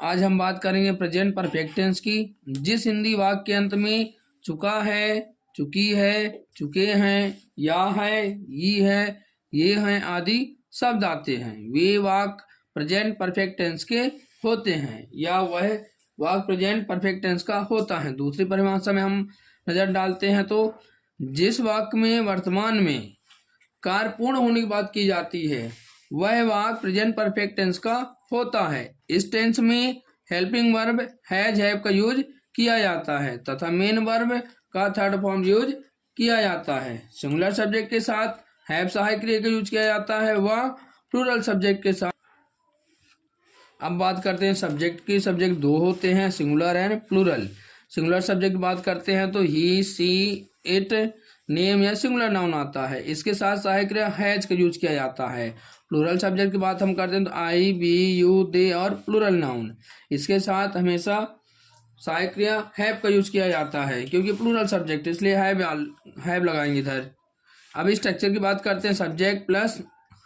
आज हम बात करेंगे प्रेजेंट परफेक्ट टेंस की। जिस हिंदी वाक्य के अंत में चुका है, चुकी है, चुके हैं, या है, ये है, ये हैं आदि शब्द आते हैं, वे वाक्य प्रेजेंट परफेक्ट टेंस के होते हैं या वह वाक्य प्रेजेंट परफेक्ट टेंस का होता है। दूसरी परिभाषा में हम नजर डालते हैं तो जिस वाक्य में वर्तमान में कार्य पूर्ण होने की बात की जाती है वह वाक्य प्रेजेंट परफेक्ट टेंस का होता है। इस टेंस में हेल्पिंग वर्ब हैज हैव का यूज किया जाता है तथा मेन वर्ब का थर्ड फॉर्म यूज किया जाता है। सिंगुलर सब्जेक्ट के साथ हैव सहायक क्रिया का यूज किया जाता है व प्लूरल सब्जेक्ट के साथ। अब बात करते हैं सब्जेक्ट की। सब्जेक्ट दो होते हैं, singular and plural. Singular subject बात करते हैं तो ही, सी, इट, नेम या सिंगुलर नाउन आता है। इसके साथ सहायक क्रिया हैज का यूज किया जाता है। प्लूरल सब्जेक्ट की बात हम करते हैं तो आई, बी, यू, दे और प्लूरल नाउन। इसके साथ हमेशा सहायक क्रिया हैव का यूज किया जाता है क्योंकि प्लूरल सब्जेक्ट, इसलिए हैव लगाएंगे इधर। अब इस स्ट्रक्चर की बात करते हैं। Subject plus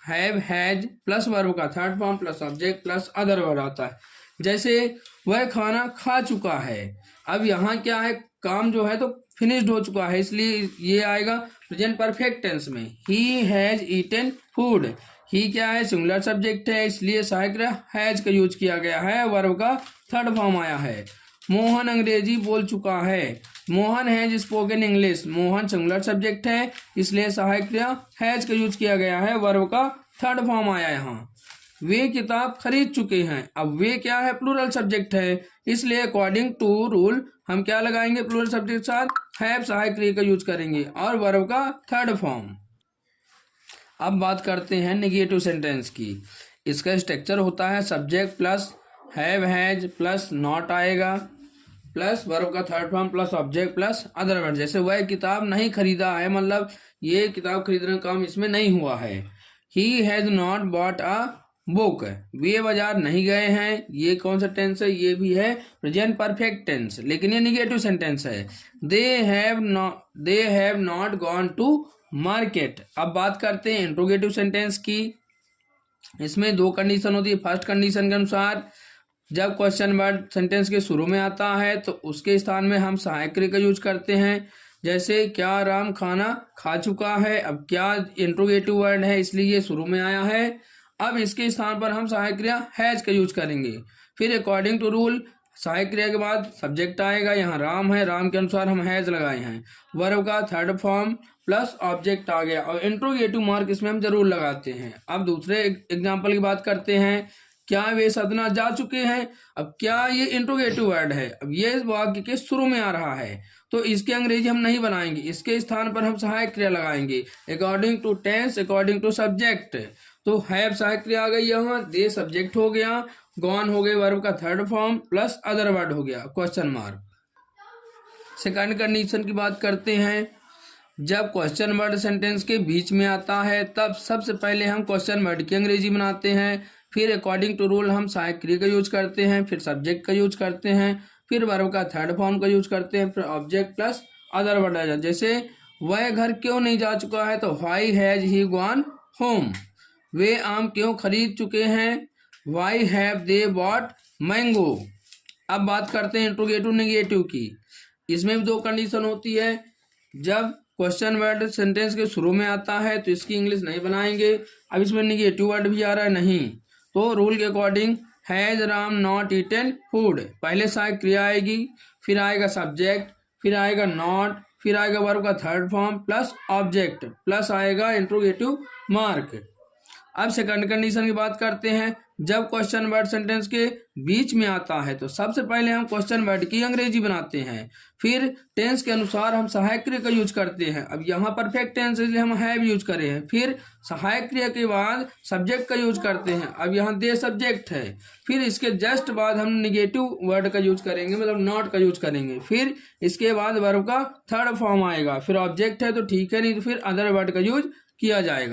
have has plus verb का third form plus subject plus other verb आता है। जैसे वह खाना खा चुका है। अब यहाँ क्या है, काम जो है तो फिनिश्ड हो चुका है, इसलिए ये आएगा प्रेजेंट परफेक्ट टेंस में। He has eaten food. He क्या है, सिंगुलर सब्जेक्ट है, इसलिए सहायक क्रिया हैज का यूज किया गया है, वर्ब का थर्ड फॉर्म आया है। मोहन अंग्रेजी बोल चुका है। Mohan has spoken English. Mohan singular subject है, इसलिए सहायक क्रिया हैज का यूज किया गया है, वर्ब का थर्ड फॉर्म आया यहाँ। वे किताब खरीद चुके हैं। अब वे क्या है, प्लूरल सब्जेक्ट है, इसलिए अकॉर्डिंग टू रूल हम क्या लगाएंगे, प्लूरल सब्जेक्ट के साथ हैव सहायक क्रिया का यूज करेंगे और वर्ब का थर्ड फॉर्म। अब बात करते हैं नेगेटिव सेंटेंस की। इसका स्ट्रक्चर होता है subject plus have has plus not आएगा प्लस वर्ब का third form plus object plus other word. जैसे वह किताब नहीं खरीदा है, मतलब ये किताब खरीदने का काम इसमें नहीं हुआ है। He has not bought a book. वे बाजार नहीं गए हैं, ये कौन सा टेंस है, ये भी है प्रेजेंट परफेक्ट टेंस, लेकिन ये निगेटिव सेंटेंस है। They have not gone to market. अब बात करते हैं इंट्रोगेटिव सेंटेंस की। इसमें दो कंडीशन होती है। फर्स्ट कंडीशन के अनुसार जब क्वेश्चन वर्ड सेंटेंस के शुरू में आता है तो उसके स्थान में हम सहायक क्रिया का यूज करते हैं। जैसे क्या राम खाना खा चुका है। अब क्या इंट्रोगेटिव वर्ड है, इसलिए ये शुरू में आया है। अब इसके स्थान पर हम सहायक क्रिया हैज का यूज करेंगे। फिर अकॉर्डिंग टू रूल सहायक क्रिया के बाद सब्जेक्ट आएगा। यहाँ राम है, राम के अनुसार हम हैज लगाए हैं, वर्ब का थर्ड फॉर्म प्लस ऑब्जेक्ट आ गया और इंट्रोगेटिव मार्क इसमें हम जरूर लगाते हैं। अब दूसरे एग्जाम्पल की बात करते हैं। क्या वे सदना जा चुके हैं। अब क्या ये इंट्रोगेटिव वर्ड है, अब ये वाक्य के शुरू में आ रहा है तो इसके अंग्रेजी हम नहीं बनाएंगे, इसके स्थान पर हम सहायक क्रिया लगाएंगे according to tense, according to subject. तो हैव सहायक क्रिया आ गई यहाँ, दे सब्जेक्ट हो गया, गॉन हो गए वर्ब का third form plus other word हो गया क्वेश्चन मार्क। सेकंड कंडीशन की बात करते हैं। जब क्वेश्चन वर्ड सेंटेंस के बीच में आता है तब सबसे पहले हम क्वेश्चन वर्ड की अंग्रेजी बनाते हैं, फिर अकॉर्डिंग टू रूल हम सहायक क्रिया का यूज करते हैं, फिर सब्जेक्ट का यूज करते हैं, फिर वर्ब का थर्ड फॉर्म का यूज करते हैं, फिर ऑब्जेक्ट प्लस अदर वर्ड आ जाता है। जैसे वह घर क्यों नहीं जा चुका है तो why has he gone home. वे आम क्यों खरीद चुके हैं, why have they bought mango. अब बात करते हैं इंट्रोगेटिव नेगेटिव की। इसमें भी दो कंडीशन होती है। जब क्वेश्चन वर्ड सेंटेंस के शुरू में आता है तो इसकी इंग्लिश नहीं बनाएंगे। अब इसमें नेगेटिव वर्ड भी आ रहा है नहीं, तो रूल के according has Ram not eaten food, पहले सहायक क्रिया आएगी, फिर आएगा सब्जेक्ट, फिर आएगा नॉट, फिर आएगा वर्ब का third form plus object plus आएगा इंट्रोगेटिव मार्क। अब सेकंड कंडीशन की बात करते हैं। जब क्वेश्चन वर्ड सेंटेंस के बीच में आता है तो सबसे पहले हम क्वेश्चन वर्ड की अंग्रेजी बनाते हैं, फिर टेंस के अनुसार हम सहायक क्रिया का यूज करते हैं। अब यहाँ परफेक्ट टेंस इसलिए हम हैव यूज करे हैं, फिर सहायक क्रिया के बाद सब्जेक्ट का यूज करते हैं। अब यहाँ दे सब्जेक्ट है, फिर इसके जस्ट बाद हम निगेटिव वर्ड का यूज करेंगे, मतलब नॉट का यूज करेंगे, फिर इसके बाद वर्ब का थर्ड फॉर्म आएगा, फिर ऑब्जेक्ट है तो ठीक है, नहीं तो फिर अदर वर्ड का यूज किया जाएगा।